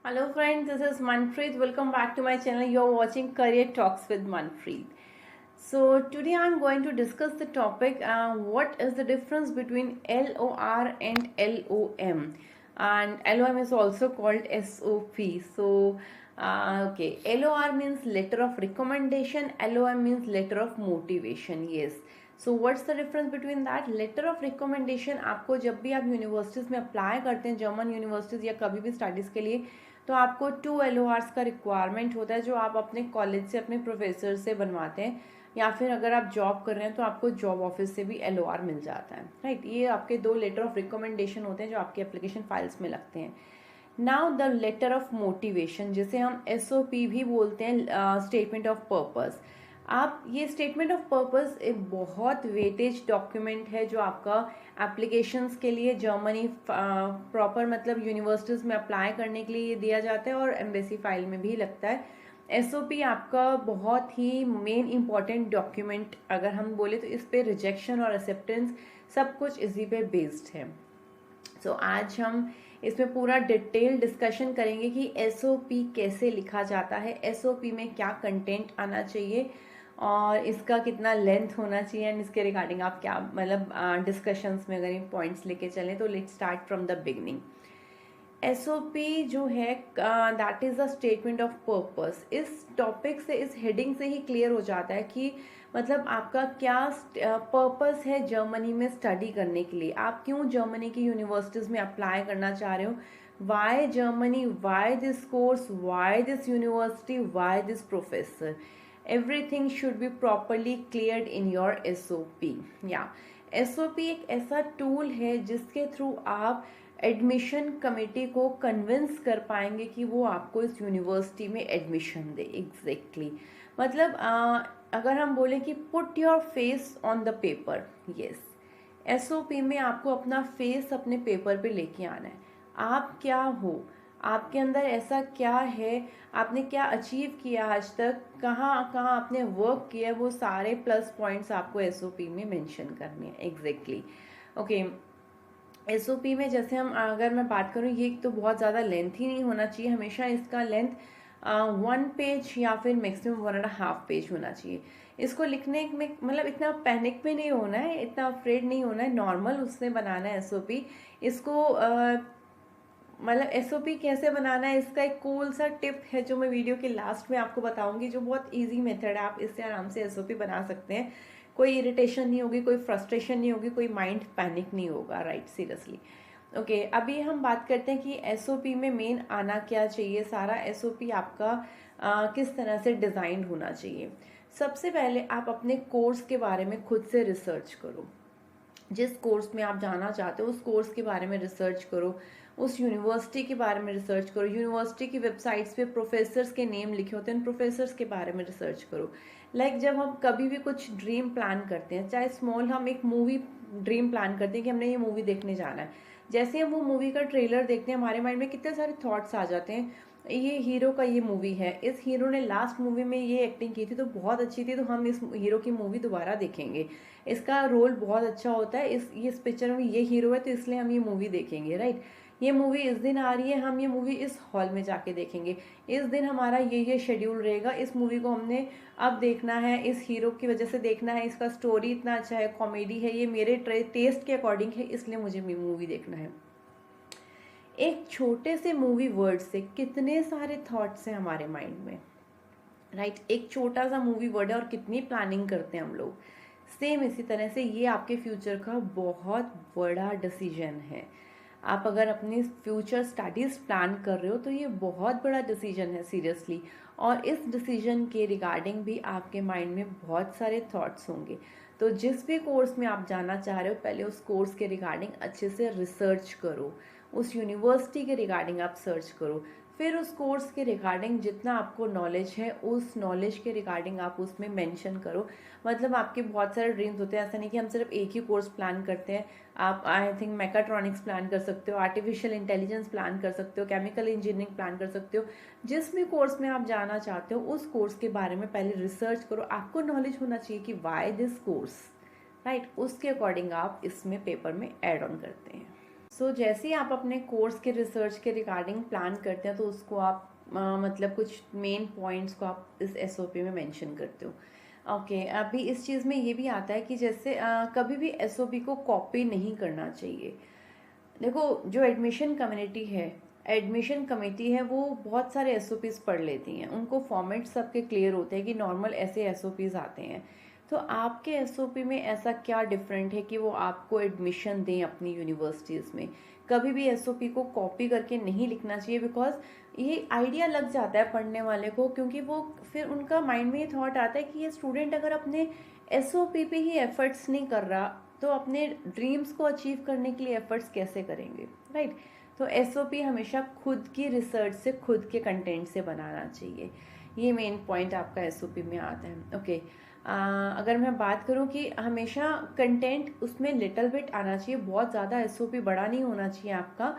Hello friends, this is Manpreet. Welcome back to my channel. You're watching Career Talks with Manpreet. So today I'm going to discuss the topic what is the difference between LOR and LOM, and LOM is also called SOP. So okay, LOR means letter of recommendation, LOM means letter of motivation. Yes. So what's the difference between that? Letter of recommendation आपको जब भी आप universities में apply करते हैं, German universities या कभी भी स्टडीज़ के लिए, तो आपको 2 LORs का रिक्वायरमेंट होता है जो आप अपने कॉलेज से अपने प्रोफेसर से बनवाते हैं, या फिर अगर आप जॉब कर रहे हैं तो आपको जॉब ऑफिस से भी LOR मिल जाता है, राइट। ये आपके 2 लेटर ऑफ रिकमेंडेशन होते हैं जो आपके एप्लीकेशन फाइल्स में लगते हैं। Now the letter of motivation, जिसे हम SOP भी बोलते हैं, स्टेटमेंट ऑफ पर्पस। आप ये स्टेटमेंट ऑफ पर्पस एक बहुत वेटेज डॉक्यूमेंट है जो आपका एप्लीकेशंस के लिए जर्मनी प्रॉपर मतलब यूनिवर्सिटीज़ में अप्लाई करने के लिए ये दिया जाता है, और एम्बेसी फाइल में भी लगता है। SOP आपका बहुत ही मेन इंपॉर्टेंट डॉक्यूमेंट, अगर हम बोले तो इस पे रिजेक्शन और एक्सेप्टेंस सब कुछ इसी पे बेस्ड है। सो आज हम इसमें पूरा डिटेल डिस्कशन करेंगे कि SOP कैसे लिखा जाता है, SOP में क्या कंटेंट आना चाहिए और इसका कितना लेंथ होना चाहिए, एंड इसके रिगार्डिंग आप क्या मतलब डिस्कशंस में अगर ये पॉइंट्स लेके चलें तो let's start from the beginning. SOP जो है that is a statement of purpose. इस टॉपिक से, इस हेडिंग से ही क्लियर हो जाता है कि मतलब आपका क्या पर्पस है जर्मनी में स्टडी करने के लिए, आप क्यों जर्मनी की यूनिवर्सिटीज़ में अप्लाई करना चाह रहे हो, why Germany, why this course, why this university, why this professor. Everything should be properly cleared in your SOP। या SOP एक ऐसा टूल है जिसके थ्रू आप एडमिशन कमेटी को कन्विंस कर पाएंगे कि वो आपको इस यूनिवर्सिटी में एडमिशन दे। एग्जैक्टली मतलब अगर हम बोले कि put your face on the paper, yes, SOP में आपको अपना फेस अपने पेपर पे लेके आना है। आप क्या हो, आपके अंदर ऐसा क्या है, आपने क्या अचीव किया आज तक, कहाँ कहाँ आपने वर्क किया है, वो सारे प्लस पॉइंट्स आपको SOP में मेंशन करने हैं। Exactly okay. SOP में जैसे हम अगर मैं बात करूँ, ये तो बहुत ज़्यादा लेंथ ही नहीं होना चाहिए, हमेशा इसका लेंथ 1 पेज या फिर मैक्सिमम 1.5 पेज होना चाहिए। इसको लिखने में मतलब इतना पैनिक में नहीं होना है, इतना अफ्रेड नहीं होना है, नॉर्मल उसने बनाना है SOP। इसको मतलब SOP कैसे बनाना है, इसका एक कूल सा टिप है जो मैं वीडियो के लास्ट में आपको बताऊंगी, जो बहुत इजी मेथड है, आप इससे आराम से SOP बना सकते हैं। कोई इरिटेशन नहीं होगी, कोई फ्रस्ट्रेशन नहीं होगी, कोई माइंड पैनिक नहीं होगा, राइट, सीरियसली। ओके, अभी हम बात करते हैं कि SOP में मेन आना क्या चाहिए। सारा SOP आपका किस तरह से डिज़ाइन होना चाहिए। सबसे पहले आप अपने कोर्स के बारे में खुद से रिसर्च करो। जिस कोर्स में आप जाना चाहते हो उस कोर्स के बारे में रिसर्च करो, उस यूनिवर्सिटी के बारे में रिसर्च करो। यूनिवर्सिटी की वेबसाइट्स पे प्रोफेसर्स के नेम लिखे होते हैं, उन प्रोफेसर्स के बारे में रिसर्च करो। जब हम कभी भी कुछ ड्रीम प्लान करते हैं, चाहे स्मॉल, हम एक मूवी ड्रीम प्लान करते हैं कि हमने ये मूवी देखने जाना है, जैसे हम वो मूवी का ट्रेलर देखते हैं हमारे माइंड में कितने सारे थॉट्स आ जाते हैं। ये हीरो का ये मूवी है, इस हीरो ने लास्ट मूवी में ये एक्टिंग की थी तो बहुत अच्छी थी, तो हम इस हीरो की मूवी दोबारा देखेंगे, इसका रोल बहुत अच्छा होता है, इस पिक्चर में ये हीरो है तो इसलिए हम ये मूवी देखेंगे, राइट। ये मूवी इस दिन आ रही है, हम ये मूवी इस हॉल में जाके देखेंगे, इस दिन हमारा ये शेड्यूल रहेगा, इस मूवी को हमने अब देखना है, इस हीरो की वजह से देखना है, इसका स्टोरी इतना अच्छा है, कॉमेडी है, ये मेरे टेस्ट के अकॉर्डिंग है, इसलिए मुझे मूवी देखना है। एक छोटे से मूवी वर्ड से कितने सारे थॉट्स हैं हमारे माइंड में, राइट। एक छोटा सा मूवी वर्ड है और कितनी प्लानिंग करते हैं हम लोग। सेम इसी तरह से ये आपके फ्यूचर का बहुत बड़ा डिसीजन है। आप अगर अपनी फ्यूचर स्टडीज़ प्लान कर रहे हो तो ये बहुत बड़ा डिसीजन है, सीरियसली। और इस डिसीजन के रिगार्डिंग भी आपके माइंड में बहुत सारे थॉट्स होंगे। तो जिस भी कोर्स में आप जाना चाह रहे हो, पहले उस कोर्स के रिगार्डिंग अच्छे से रिसर्च करो, उस यूनिवर्सिटी के रिगार्डिंग आप सर्च करो, फिर उस कोर्स के रिगार्डिंग जितना आपको नॉलेज है उस नॉलेज के रिगार्डिंग आप उसमें मेंशन करो। मतलब आपके बहुत सारे ड्रीम्स होते हैं, ऐसा नहीं कि हम सिर्फ एक ही कोर्स प्लान करते हैं। आप आई थिंक मैकाट्रॉनिक्स प्लान कर सकते हो, आर्टिफिशियल इंटेलिजेंस प्लान कर सकते हो, केमिकल इंजीनियरिंग प्लान कर सकते हो। जिस भी कोर्स में आप जाना चाहते हो उस कोर्स के बारे में पहले रिसर्च करो, आपको नॉलेज होना चाहिए कि वाई दिस कोर्स, राइट। उसके अकॉर्डिंग आप इसमें पेपर में एड ऑन करते हैं। जैसे ही आप अपने कोर्स के रिसर्च के रिगार्डिंग प्लान करते हैं तो उसको आप मतलब कुछ मेन पॉइंट्स को आप इस एसओपी में मेंशन करते हो। ओके, अभी इस चीज़ में ये भी आता है कि जैसे कभी भी एसओपी को कॉपी नहीं करना चाहिए। देखो, जो एडमिशन कमेटी है वो बहुत सारे एसओपीज पढ़ लेती हैं, उनको फॉर्मेट सबके क्लियर होते हैं कि नॉर्मल ऐसे एसओपीज आते हैं। तो आपके एसओपी में ऐसा क्या डिफरेंट है कि वो आपको एडमिशन दें अपनी यूनिवर्सिटीज़ में? कभी भी एसओपी को कॉपी करके नहीं लिखना चाहिए, बिकॉज ये आइडिया लग जाता है पढ़ने वाले को, क्योंकि वो फिर उनका माइंड में ये थॉट आता है कि ये स्टूडेंट अगर अपने एसओपी पे ही एफर्ट्स नहीं कर रहा तो अपने ड्रीम्स को अचीव करने के लिए एफर्ट्स कैसे करेंगे, राइट? तो एसओपी हमेशा खुद की रिसर्च से, खुद के कंटेंट से बनाना चाहिए। ये मेन पॉइंट आपका एसओपी में आता है। ओके, अगर मैं बात करूं कि हमेशा कंटेंट उसमें लिटिल बिट आना चाहिए, बहुत ज़्यादा एसओपी बड़ा नहीं होना चाहिए आपका।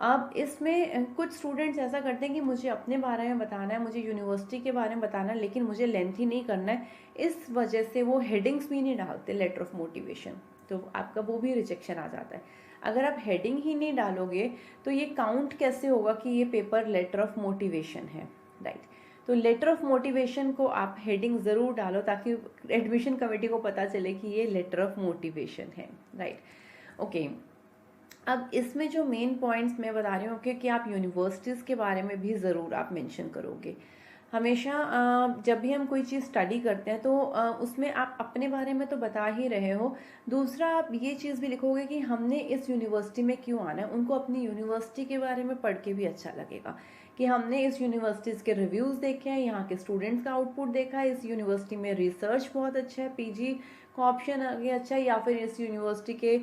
अब इसमें कुछ स्टूडेंट्स ऐसा करते हैं कि मुझे अपने बारे में बताना है, मुझे यूनिवर्सिटी के बारे में बताना है, लेकिन मुझे लेंथी नहीं करना है, इस वजह से वो हेडिंग्स भी नहीं डालते लेटर ऑफ मोटिवेशन, तो आपका वो भी रिजेक्शन आ जाता है। अगर आप हेडिंग ही नहीं डालोगे तो ये काउंट कैसे होगा कि ये पेपर लेटर ऑफ मोटिवेशन है, राइट? तो लेटर ऑफ मोटिवेशन को आप हेडिंग ज़रूर डालो ताकि एडमिशन कमेटी को पता चले कि ये लेटर ऑफ मोटिवेशन है, राइट? ओके, अब इसमें जो मेन पॉइंट्स मैं बता रही हूँ कि आप यूनिवर्सिटीज़ के बारे में भी ज़रूर आप मेंशन करोगे। हमेशा जब भी हम कोई चीज़ स्टडी करते हैं तो उसमें आप अपने बारे में तो बता ही रहे हो, दूसरा आप ये चीज़ भी लिखोगे कि हमने इस यूनिवर्सिटी में क्यों आना है। उनको अपनी यूनिवर्सिटी के बारे में पढ़ के भी अच्छा लगेगा कि हमने इस यूनिवर्सिटीज़ के रिव्यूज़ देखे हैं, यहाँ के स्टूडेंट्स का आउटपुट देखा है, इस यूनिवर्सिटी में रिसर्च बहुत अच्छा है, पीजी का ऑप्शन आगे अच्छा है, या फिर इस यूनिवर्सिटी के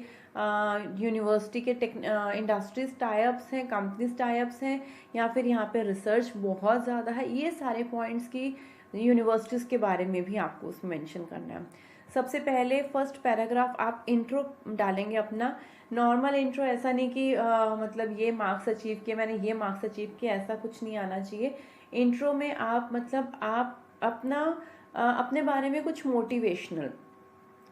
इंडस्ट्रीज टाइप्स हैं, कंपनीज टाइप्स हैं, या फिर यहाँ पे रिसर्च बहुत ज़्यादा है। ये सारे पॉइंट्स की यूनिवर्सिटीज़ के बारे में भी आपको उसमें मेंशन करना है। सबसे पहले फर्स्ट पैराग्राफ आप इंट्रो डालेंगे अपना, नॉर्मल इंट्रो, ऐसा नहीं कि मतलब ये मार्क्स अचीव किए, मैंने ये मार्क्स अचीव किए, ऐसा कुछ नहीं आना चाहिए। इंट्रो में आप मतलब आप अपना अपने बारे में कुछ मोटिवेशनल,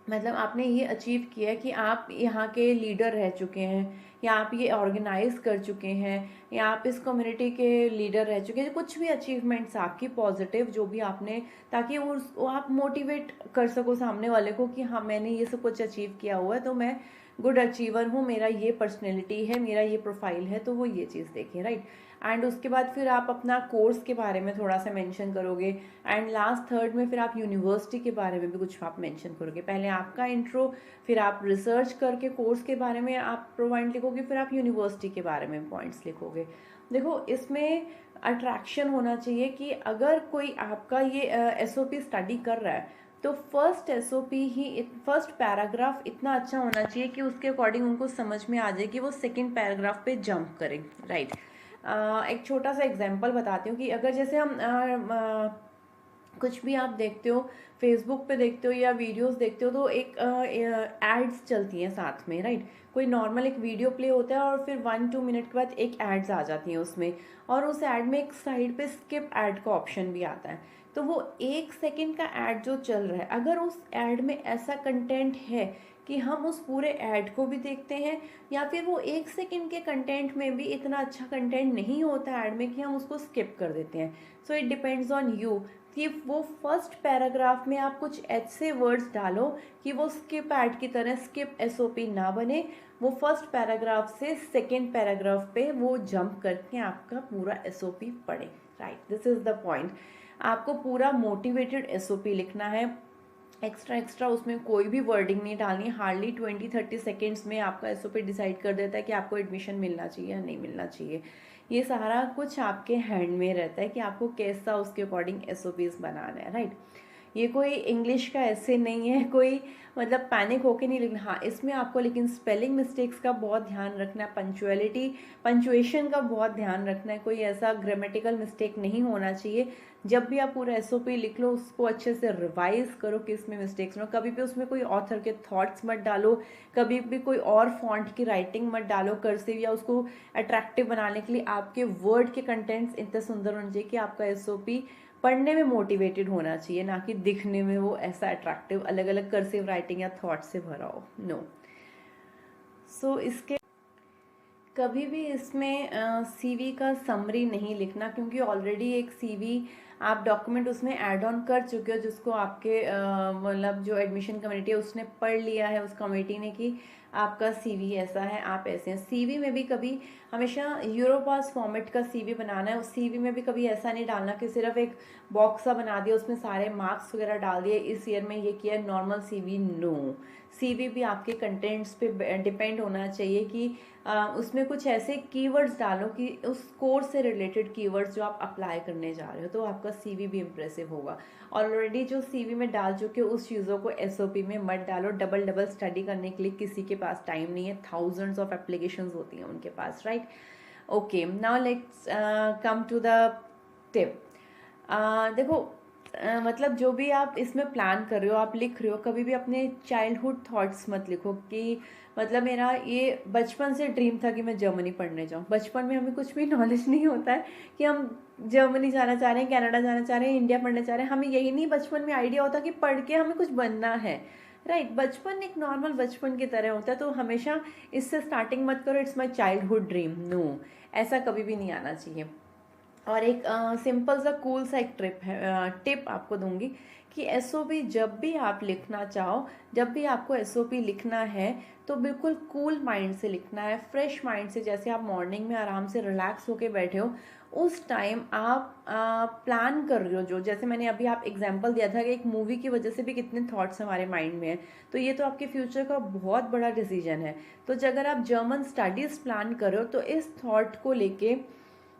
मतलब आपने ये अचीव किया है कि आप यहाँ के लीडर रह चुके हैं, या आप ये ऑर्गेनाइज कर चुके हैं, या आप इस कम्युनिटी के लीडर रह चुके हैं, कुछ भी अचीवमेंट्स आपकी पॉजिटिव जो भी आपने, ताकि वो आप मोटिवेट कर सको सामने वाले को कि हाँ मैंने ये सब कुछ अचीव किया हुआ है, तो मैं गुड अचीवर हूँ, मेरा ये पर्सनैलिटी है, मेरा ये प्रोफाइल है, तो वो ये चीज़ देखें, राइट? एंड उसके बाद फिर आप अपना कोर्स के बारे में थोड़ा सा मेंशन करोगे, एंड लास्ट थर्ड में फिर आप यूनिवर्सिटी के बारे में भी कुछ आप मेंशन करोगे। पहले आपका इंट्रो, फिर आप रिसर्च करके कोर्स के बारे में आप पॉइंट लिखोगे, फिर आप यूनिवर्सिटी के बारे में पॉइंट्स लिखोगे। देखो, इसमें अट्रैक्शन होना चाहिए कि अगर कोई आपका ये एसओपी स्टडी कर रहा है तो फर्स्ट पैराग्राफ इतना अच्छा होना चाहिए कि उसके अकॉर्डिंग उनको समझ में आ जाए कि वो सेकंड पैराग्राफ पे जंप करें, राइट? एक छोटा सा एग्जांपल बताती हूँ कि अगर जैसे हम कुछ भी आप देखते हो, फेसबुक पे देखते हो या वीडियोस देखते हो, तो एक एड्स चलती हैं साथ में, राइट? कोई नॉर्मल एक वीडियो प्ले होता है और फिर 1-2 मिनट के बाद एक एड्स आ जाती हैं उसमें, और उस एड में एक साइड पे स्किप एड का ऑप्शन भी आता है। तो वो 1 सेकंड का एड जो चल रहा है, अगर उस एड में ऐसा कंटेंट है कि हम उस पूरे ऐड को भी देखते हैं, या फिर वो 1 सेकंड के कंटेंट में भी इतना अच्छा कंटेंट नहीं होता ऐड में कि हम उसको स्किप कर देते हैं। So it depends on you कि वो फर्स्ट पैराग्राफ में आप कुछ ऐसे वर्ड्स डालो कि वो स्किप ऐड की तरह, स्किप एसओपी ना बने, वो फर्स्ट पैराग्राफ से सेकेंड पैराग्राफ पे वो जंप करके आपका पूरा एसओपी पढ़े, right? This is the point. आपको पूरा मोटिवेटेड एसओपी लिखना है, एक्स्ट्रा उसमें कोई भी वर्डिंग नहीं डालनी। हार्डली 20-30 सेकेंड्स में आपका एसओपी डिसाइड कर देता है कि आपको एडमिशन मिलना चाहिए या नहीं मिलना चाहिए। ये सारा कुछ आपके हैंड में रहता है कि आपको कैसा उसके अकॉर्डिंग एसओपीज बनाना है, राइट? ये कोई इंग्लिश का ऐसे नहीं है, कोई मतलब पैनिक होके नहीं लिखना। हाँ, इसमें आपको लेकिन स्पेलिंग मिस्टेक्स का बहुत ध्यान रखना है, पंचुएशन का बहुत ध्यान रखना है, कोई ऐसा ग्रामेटिकल मिस्टेक नहीं होना चाहिए। जब भी आप पूरा एसओपी लिख लो उसको अच्छे से रिवाइज करो कि इसमें मिस्टेक्स ना हो। कभी भी उसमें कोई ऑथर के थॉट्स मत डालो, कभी भी कोई और फॉन्ट की राइटिंग मत डालो कर्सिव, या उसको अट्रैक्टिव बनाने के लिए आपके वर्ड के कंटेंट्स इतने सुंदर होने चाहिए कि आपका एसओपी पढ़ने में मोटिवेटेड होना चाहिए, ना कि दिखने में वो ऐसा अट्रैक्टिव अलग अलग कर्सिव राइटिंग या थॉट से भरा हो। नो। सो इसके कभी भी इसमें सीवी का समरी नहीं लिखना, क्योंकि ऑलरेडी एक सीवी आप डॉक्यूमेंट उसमें ऐड ऑन कर चुके हो, जिसको आपके मतलब जो एडमिशन कमेटी है उसने पढ़ लिया है, उस कमेटी ने, कि आपका सीवी ऐसा है, आप ऐसे हैं। सीवी में भी कभी हमेशा यूरोपास फॉर्मेट का सीवी बनाना है। उस सीवी में भी कभी ऐसा नहीं डालना कि सिर्फ एक बॉक्स सा बना दिया, उसमें सारे मार्क्स वगैरह डाल दिए, इस ईयर में ये किया, नॉर्मल सीवी नो। सीवी भी आपके कंटेंट्स पे डिपेंड होना चाहिए कि उसमें कुछ ऐसे कीवर्ड्स डालो कि उस कोर्स से रिलेटेड कीवर्ड्स जो आप अप्लाई करने जा रहे हो, तो आपका सीवी भी इम्प्रेसिव होगा। ऑलरेडी जो सीवी में डाल चुके हो उस चीज़ों को एसओपी में मत डालो। डबल डबल स्टडी करने के लिए किसी के पास टाइम नहीं है, थाउजेंड्स ऑफ एप्लीकेशंस होती हैं उनके पास, right. Okay, now let's come to the tip. देखो, मतलब जो भी आप इसमें प्लान कर रहे हो, आप लिख रहे हो, कभी भी अपने चाइल्डहुड थॉट्स मत लिखो कि मतलब मेरा ये बचपन से ड्रीम था कि मैं जर्मनी पढ़ने जाऊँ। बचपन में हमें कुछ भी नॉलेज नहीं होता है कि हम जर्मनी जाना चाह रहे हैं, कनाडा जाना चाह रहे हैं, इंडिया पढ़ना चाह रहे हैं। हमें यही नहीं बचपन में आइडिया होता कि पढ़ के हमें कुछ बनना है, राइट। बचपन एक नॉर्मल बचपन की तरह होता है, तो हमेशा इससे स्टार्टिंग मत करो it's my childhood dream, no, ऐसा कभी भी नहीं आना चाहिए। और एक सिंपल सा कूल सा एक टिप आपको दूंगी कि एसओपी जब भी आप लिखना चाहो, जब भी आपको एसओपी लिखना है, तो बिल्कुल कूल माइंड से लिखना है, फ्रेश माइंड से। जैसे आप मॉर्निंग में आराम से रिलैक्स होके बैठे हो, उस टाइम आप प्लान कर रहे हो, जो जैसे मैंने अभी आप एग्जांपल दिया था कि एक मूवी की वजह से भी कितने थॉट्स हमारे माइंड में हैं, तो ये तो आपके फ्यूचर का बहुत बड़ा डिसीजन है। तो अगर आप जर्मन स्टडीज़ प्लान कर रहे हो, तो इस थॉट को लेके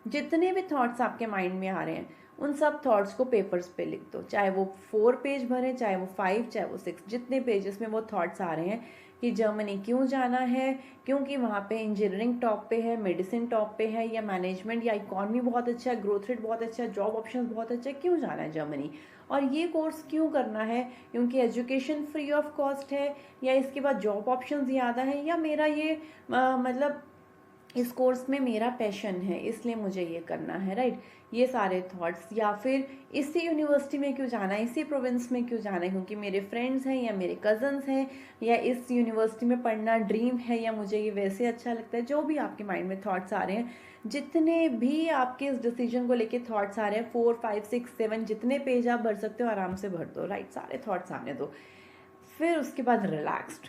जितने भी थॉट्स आपके माइंड में आ रहे हैं, उन सब थॉट्स को पेपर्स पे लिख दो। चाहे वो 4 पेज भरें, चाहे वो 5, चाहे वो 6, जितने पेजेस में वो थॉट्स आ रहे हैं कि जर्मनी क्यों जाना है, क्योंकि वहाँ पे इंजीनियरिंग टॉप पे है, मेडिसिन टॉप पे है, या मैनेजमेंट या इकॉनमी बहुत अच्छा है, ग्रोथ रेट बहुत अच्छा है, जॉब ऑप्शन बहुत अच्छा है, क्यों जाना है जर्मनी, और ये कोर्स क्यों करना है, क्योंकि एजुकेशन फ्री ऑफ कॉस्ट है, या इसके बाद जॉब ऑप्शन ज़्यादा है, या मेरा ये मतलब इस कोर्स में मेरा पैशन है इसलिए मुझे ये करना है, राइट। ये सारे थॉट्स, या फिर इसी यूनिवर्सिटी में क्यों जाना है, इसी प्रोविंस में क्यों जाना है, क्योंकि मेरे फ्रेंड्स हैं या मेरे कजन्स हैं, या इस यूनिवर्सिटी में पढ़ना ड्रीम है, या मुझे ये वैसे अच्छा लगता है। जो भी आपके माइंड में थॉट्स आ रहे हैं, जितने भी आपके इस डिसीजन को लेके थॉट्स आ रहे हैं, 4, 5, 6, 7 जितने पेज आप भर सकते हो आराम से भर दो, राइट। सारे थॉट्स आने दो। फिर उसके बाद रिलैक्स्ड।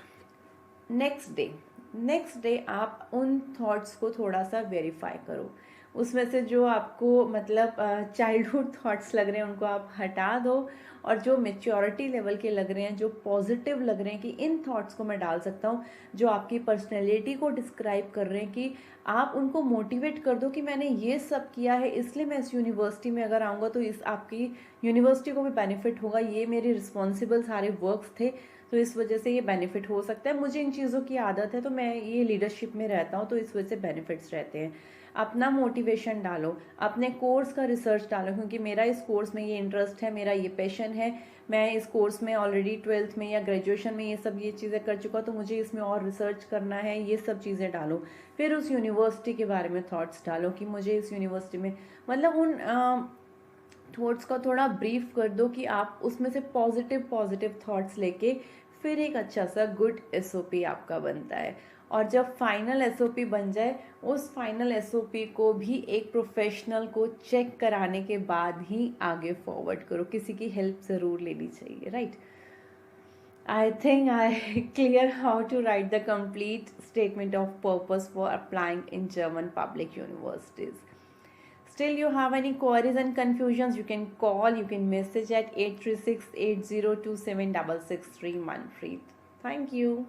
नेक्स्ट डे आप उन थॉट्स को थोड़ा सा वेरीफाई करो। उसमें से जो आपको मतलब चाइल्डहुड थॉट्स लग रहे हैं उनको आप हटा दो, और जो मेच्योरिटी लेवल के लग रहे हैं, जो पॉजिटिव लग रहे हैं कि इन थॉट्स को मैं डाल सकता हूँ, जो आपकी पर्सनैलिटी को डिस्क्राइब कर रहे हैं, कि आप उनको मोटिवेट कर दो कि मैंने ये सब किया है, इसलिए मैं इस यूनिवर्सिटी में अगर आऊँगा तो इस आपकी यूनिवर्सिटी को भी बेनिफिट होगा, ये मेरे रिस्पॉन्सिबल सारे वर्क्स थे, तो इस वजह से ये बेनिफिट हो सकता है, मुझे इन चीज़ों की आदत है, तो मैं ये लीडरशिप में रहता हूँ, तो इस वजह से बेनिफिट्स रहते हैं। अपना मोटिवेशन डालो, अपने कोर्स का रिसर्च डालो, क्योंकि मेरा इस कोर्स में ये इंटरेस्ट है, मेरा ये पैशन है, मैं इस कोर्स में ऑलरेडी 12th में या ग्रेजुएशन में ये चीज़ें कर चुका, तो मुझे इसमें और रिसर्च करना है, ये सब चीज़ें डालो। फिर उस यूनिवर्सिटी के बारे में थॉट्स डालो कि मुझे इस यूनिवर्सिटी में, मतलब उन थॉट्स का थोड़ा ब्रीफ कर दो कि आप उसमें से पॉजिटिव थॉट्स लेके फिर एक अच्छा सा गुड एसओपी आपका बनता है। और जब फाइनल एसओपी बन जाए, उस फाइनल एसओपी को भी एक प्रोफेशनल को चेक कराने के बाद ही आगे फॉरवर्ड करो, किसी की हेल्प ज़रूर लेनी चाहिए, right. I think I clear how to write the complete statement of purpose for applying in German public universities. Still you have any queries and confusions, you can call, you can message at 836-802-7663 Manpreet. Thank you.